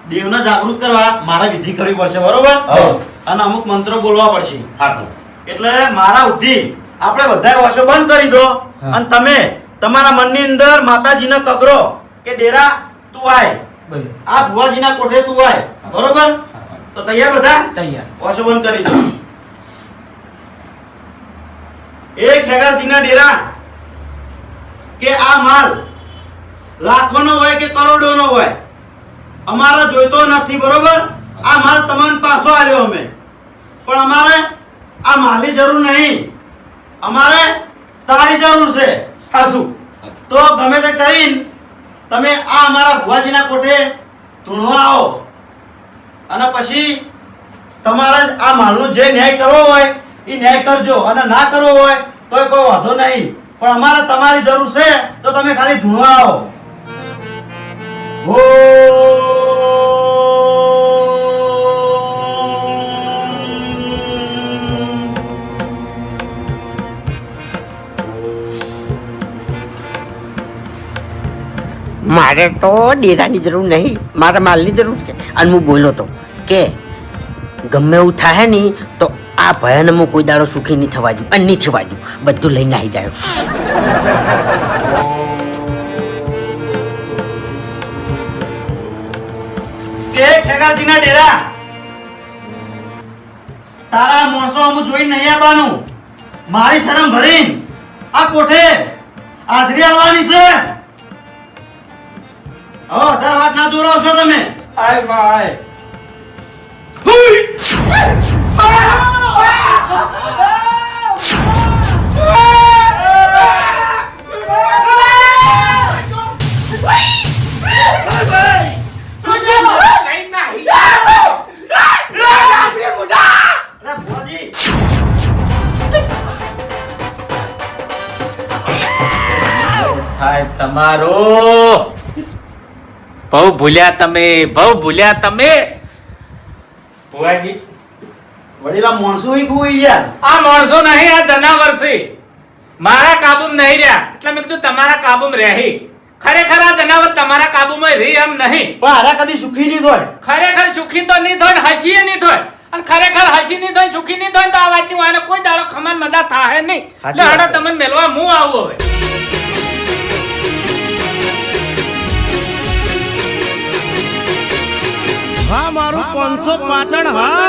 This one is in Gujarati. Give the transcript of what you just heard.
દેવને જાગૃત કરવા મારે વિધિ કરવી પડશે બરોબર અને અમુક મંત્રો બોલવા પડશે એટલે મારા ઉદ્ધી આપણે બધા વાસો બંધ કરી દો અને તમે તમારા મનની અંદર માતાજીને કગરો કે ડેરા તું આય આ ભુવાજીના કોઠે તું આય બરોબર તો તૈયાર બધા તૈયાર વાસો બંધ કરી દો એક ખેગારજીના ડેરા કે આ માલ લાખોનો હોય કે કરોડોનો હોય અમારે જોઈતો નથી બરોબર આ માલ તમને પાછો આલ્યો અમે પણ અમારે આ માલની જરૂર નહીં અમારે તારી જરૂર છે હાસુ તો ગમે તે કરીને તમે આ અમારા ભુવાજીના કોઠે ધૂણવા આવો અને પછી તમારે આ માલનો જે ન્યાય કરવો હોય એ ન્યાય કરજો અને ના કરવો હોય તોય કોઈ વાંધો નહીં પણ અમારે તમારી જરૂર છે તો તમે ખાલી ધૂણવા આવો મારે તો ડેરાની જરૂર નહીં મારા માલની જરૂર છે અને હું બોલ્યો તો કે ગમે એવું થાય નહીં તો આ ભયાને હું કોઈ દાડો સુખી નહીં થવા દઉં અને નહીં થવા દઉં બધું લઈને આવી જાય કે ખેગારજીના ડેરા તારા માણસો અમુ જોઈને નહીં આવવાનું મારી શરમ ભરીને આ કોઠે હાજરી આવવાની છે હવે વધારે વાત ના જોડાવશો તમે આય માં આય તમારો બહુ ભૂલ્યા તમે ભુવાજી વડીલા માણસો ઈ કોઈ યાર આ માણસો નહીં આ જનાવર છે મારા કાબુમાં નહીં રહ્યા એટલે મેં કીધું તમારા કાબુમાં રહી ખરેખર આ જનાવર તમારા કાબુમાં રહી એમ નહીં પણ હારા કદી સુખી નહીં થાય ખરેખર સુખી તો નહીં થાય ને હસીએ નહીં થાય અને ખરેખર હસી નહીં થાય સુખી નહીં થાય તો આ વાતની વાને કોઈ દાડો ખમાન મદા થાય નહીં દાડો તમને મેલવા હું આવું હવે હા મારું 500 પાટણ હા